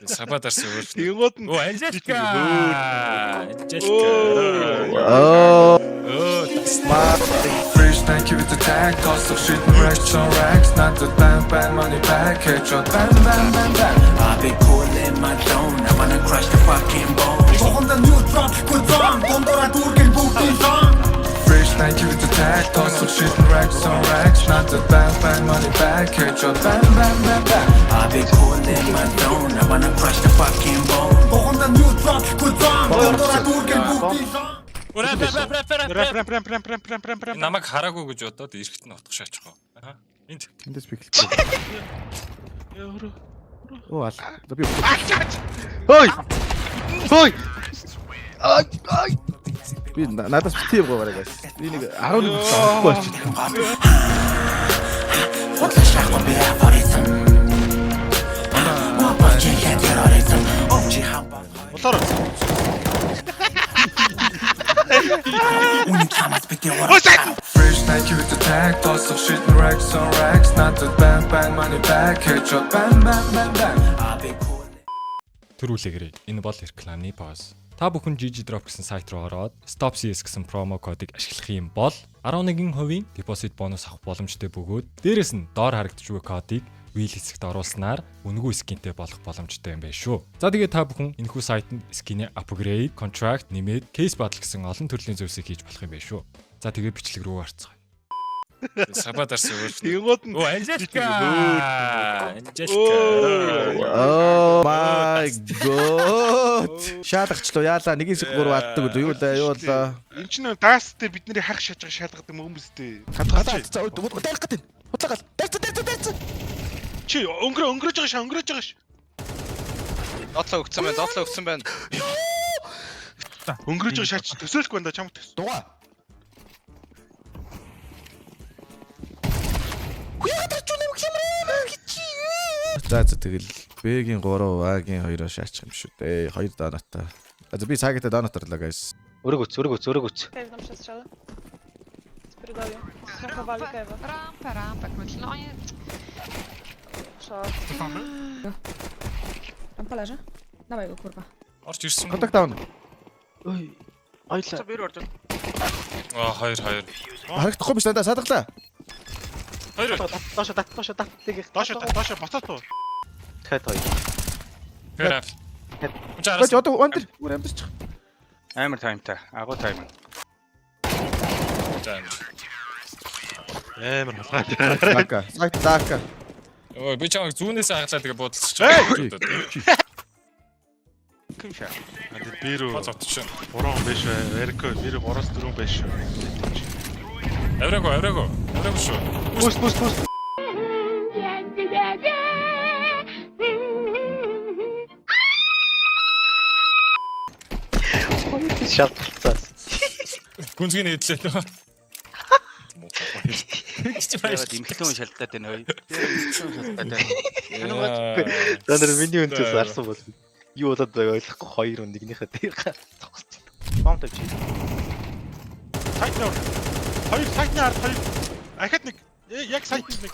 Сабадарс өөр. Тэнгууд нь Оо Анжелика. Fresh, thank you with the tag. Cost of shit and racks on racks. Not the bang money back. Headshot bang. I've been cool in my zone. I wanna crush the fucking bone. On the new drop, good song. Gondora Turkin booking song. Fresh, thank you with the tag. Cost of shit and racks on racks. Not the bang money back. Headshot bang. I've been cool in my zone. I wanna crush the fucking bone. On the new drop, good song. Gondora Turkin booking song. Рэп. Намайг хараагүй гэж бодоод эрэхт нь утгах шаачих гоо. Аа. Энд. Эндээс би хэлчихсэн. Оо ал. Би. Хөөй. Би надаас битээ байгаарай guys. Би нэг 11 болохгүй болчихлоо. Болоор. Fresh, thank you with the tag. Toss of shit and racks on racks. Not the bang money back. Headshot bang. I've been cool. Төрүүлэгээрэй. Энэ бол рекламны пауз. Та бүхэн GG Drop гэсэн сайт руу ороод Stop CS гэсэн промо кодыг ашиглах юм бол 11% депозит бонус авах боломжтой бөгөөд дээрэс нь доор харагдж буй кодыг wheel хэсэгт оруулснаар үнэгүй скинтэй болох боломжтой юм байна шүү. За тэгээд та бүхэн энэхүү сайтанд скинээ upgrade, contract, нэмээд case battle гэсэн олон төрлийн зүйлсийг хийж болох юм байна шүү. За тэгээд бичлэг рүү харцгаая. Сабадарс өөр. Тэнгууд нь Оо Анжелика. Oh my god. Шаалгачлаа яалаа 1-3 алддаг үү юу л. энэ чинь даастай бидний хах шааж байгаа шалгадаг хүмүүстэй. Хадгалаад за удаах гэдэг. Худлаагаад. Дайц. Чи өнгөрөөж байгаа ш. Дотлоо өгсөн байна. Өнгөрөөж байгаа шаач төсөөлөхгүй байна да чамд төс. Дугаа. За тэгэл Б-гийн 3, А-гийн 2-оо шаачих юм шүү дээ. 2 донатаа. За би цагтаа донат орлоо guys. Өргөц. Кайв нам сейчас сначала. Передали. Страховали Кайва. Рампа, кметлоне. Шот. Рампа лежа. Давай го курва. Орч ирсэн. Контакт даун. Ой. Ойлаа. Бир орж. Аа 2. Харагдахгүй биш надаа садгалаа. 2. Доош бацаатуу. Дахиад хоёр. Гэрав. Бач одоо вандер үр амдэрч. Амар таймтай. Агуу тайм. Амар халгаа. Лака. Лака. Ой би чамайг зүүнээс хаглаа тэгээ буудалчих. Ким шаа. Бирүү. Цогтчих. 3 биш бай. Эрико бирүү 3-4 биш. Авраагүй шүү. Пуст. Шалтгаалцаас. Гүнзгий нэдлээ нөө. Яагаад имхлэн шалтгаад байна вэ? Данар миний үнэс арсан бол юу болоод байгааг ойлгохгүй 2 нэгнийхээ дээр зогссон. Бомтой чи. Сайт нөр 2 ахад нэг яг сайт нэг.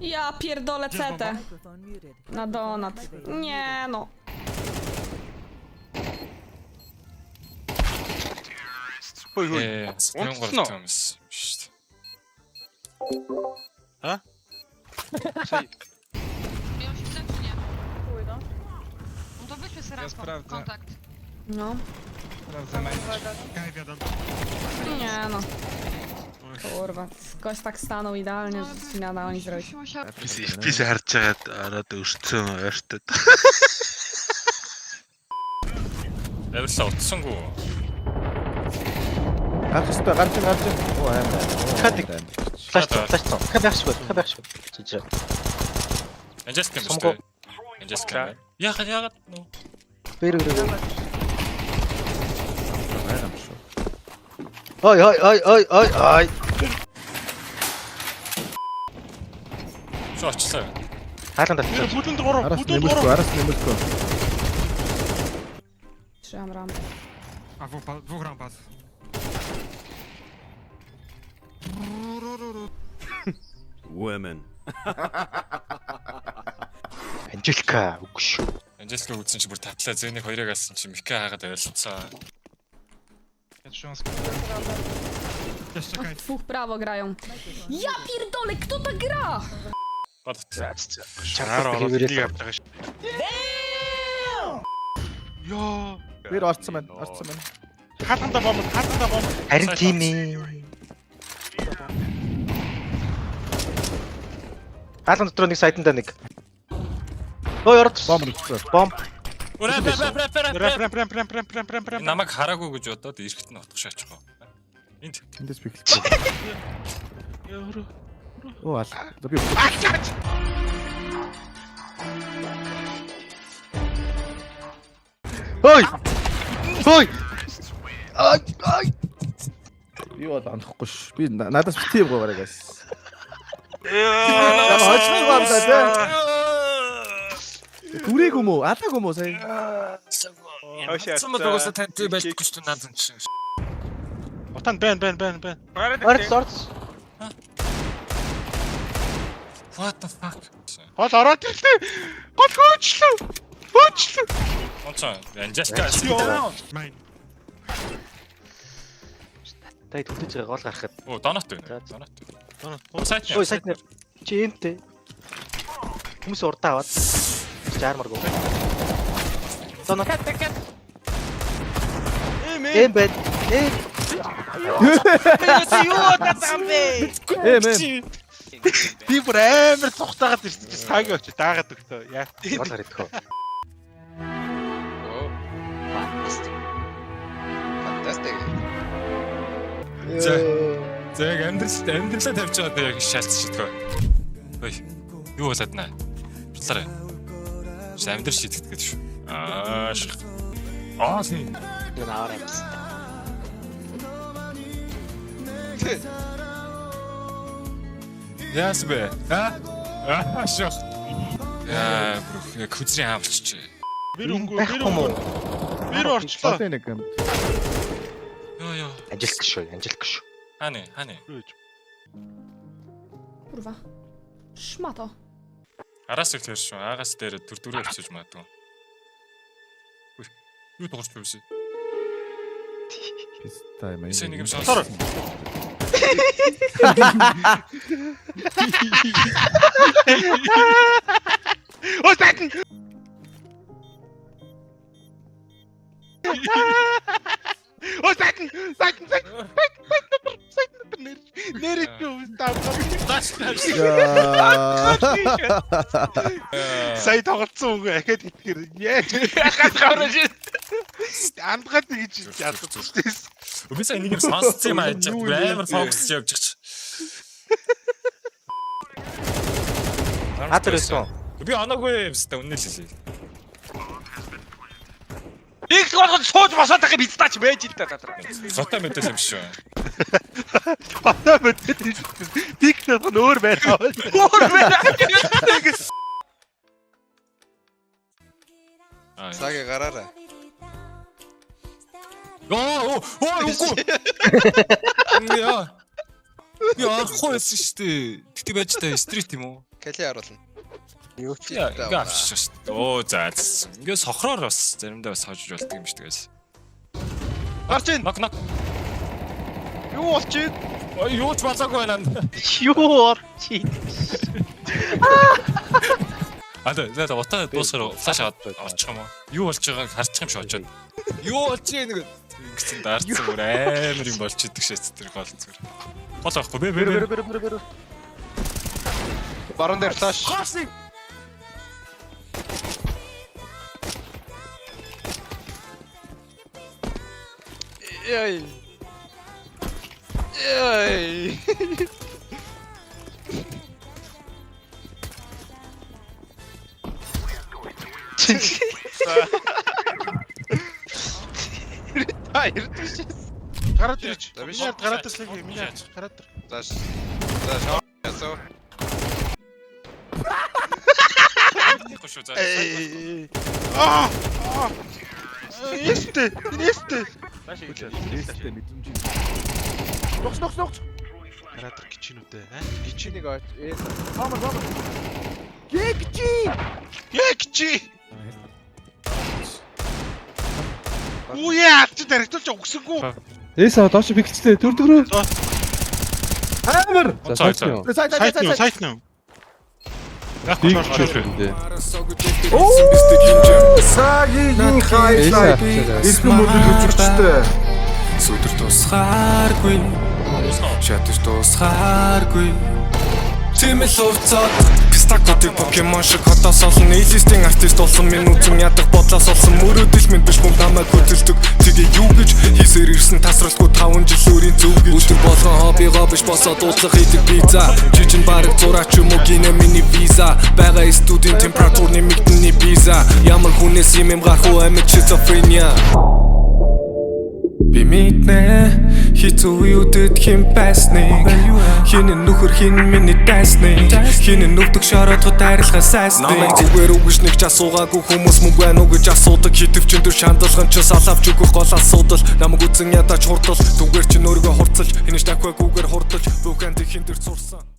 Я pierdolę CT. Na donat. Nie no. Хөөе. Унтсан. А? Miał się wstać, czy nie? Pójdą. No to wyślij sobie raz sprawdzę. kontakt. No. Nie no. Kurwa, gość tak stanął idealnie, że się nie dało nic zrobić. Би харж байгаад ороод өрцөн ойртод. Авирлаа утсангүй. Ахста гарч. Оо амар. Флаш. Хабааш. Чичээ. Анжелика. Яагаад нөө. Бэр. Амар шүү. Ой. Шоочлаа. Хаалганд Бүлэнд 3. Араас нэмэлгүй. Trzymam rampę. A dwóch rampas. Women. Анжелка үгүй шүү. Анжелка үзсэн чи бүр татлаа зэнийг хоёрыг алсан чи Мика хаагаад ойлцсон. Фух, браво, граем. Я пирдоле, кто-то гра! Бат. Чараар ороод энийг авч байгаа шүү. Йоо. Тэр орцсон байна. Хаалтанда бомб. Харин тийм ээ. Хаалт дотор нэг сайтанда нэг. Ой орд. Бомб нүцсэн. Бомб. Прям. Намайг хараагүй гэж бодоод эрэхт нь утгах шаачихгүй. Энд Эндээс би хэлсэн. Оо ал. Би Ой. Ой. Ай. би бол анахгүй ш. Би надаас битээ байгаарай гайс. Яа. Хожмыг бамдаа те. Түрэг юм уу? Алаг юм уу сая? Цамдагаас тантай байлгүй шүү дээ надад чинь. Утан бэн. Орд. What the fuck? Хол ороод ирлээ. Гол хөөчлөө. Онцоо Анжелка. Майн. Тай төдөж байгаа гол гарахад. Оо донот байна. Донот. Оо сайт. Ой сайт нэр. Чи энтэй. Хүмүүс урдаа аваад. Жаармарг уу. Донот. Эм бэд. Би бүр амар цухтаагаад ирсэн чи цагийн очиж даагаад өгтөө. Яа. Гол гарах. Зэг амьдралаа тавьж байгаа даа яг шалц шитгэв. Ой. Юу болоод наа? Буцаарай. Амьдрал шитгэдэг гэдэг шүү. Тийм. Яас бэ? Шах. Яа, хүзрийн хаалч. Би орчлоо. Нэг юм. Йоо. Анжелка шүү. Хане. Kurwa. Szmato. Араас их тэр шүү. Агаас дээр төрдөрөө өчөж магадгүй. Юу тоглож байвс? Пистай мэн. Эсэ нэг юм сонсоор. Оо тань. Оо тань. Нэр сая тоглоцсон үгүй ахад итгэр. Яахад гавраж. Андгаад гэж яадаг шүү дээ. Би сая нэг юм сонссон юм ааж амар фокус явж байгаа. Атэрсэн. Би оноогүй юм сте үнэлээ. Их болгож сууж босоод байгаа бидтаач байж л та татраа. Зотой мэдээс юм шүү. Батаа мэдээ. Тик нэг өөр байна. Саги гараарай. Үгүй. Яа, хойсон шүү дээ. Тэгтээ байж та стрит юм уу? Кали харуулна. Юу ч Ингээ авчих шүү дээ. Оо за. Ингээ сохроор бас заримдаа бас хожиж болдог юм шүү дээ. Гарч ийн. Нок. Юу болчих? Юу ч болоогүй байна. юу орчи. За утаа дуусгаар флаш аваад орчих юм уу? Юу болж байгааг харчих юм шиг очоод. Юу болж ийм гэсэн даарцсан бүр амар юм болж идэг шээс тэр гол зүгээр. Гол авахгүй бэ. Баруун дээр флаш. Яй. Гараад ирч. Гараад ирсэн юм яа. Гараад ир. За шоо ясоо. Хошоо за. Нестэ. Пистай мэдрэмж. Ногс. Хараатар гिचинүүтэй гिचинийг гिची Үе чи дэрэгтүүлж өгсөнгүй. Эсаа доош бигчтэй дөрөв. Амар. Сайт нь. Яг Бигчтэй. Сагийн хайлайт. Ирхэн мөрөд үзэгчтэй. Сүдэр тусгааргүй. Шатаж тусгааргүй. Чимэл хувцаад пистакотыг покемон шиг хотоос олон элистийн артист болсон минь үзэн ядах бодлоос олсон мөрөөдөл минь биш хүн намайг хөдөлдөг тэгээ юу гэж хийсээр ирсэн тасралтгүй 5 жил өөрийн зөв гэж өдөр болгон хоббигоо биш босоо дуудлах хийдэг пицца жижиг бараг зураач юм уу гинэ миний виза байгаа студийн температур нэмэгдэний виза ямар хүнээс юм гарах уу амьд шизофрения Би мэднэ хизүү юудэд хин байсныг Хин нөхөр хин миний дайсныг Хин нүгдэг шороодгод тайрлахаа сайсныг Намайг зүгээр үгэж нэг ч асуугаагүй хүмүүс мөнгө байна уу гэж асуудаг Хитвчин дөр шандалган ч салавч өгөх гол асуудал Намайг үзэн ядаж хурдал Түгээр чинь өөрийгөө хурцалж Хинэж дахвагүйгээр хурдалж Бүхэн тэхин дэр цурсан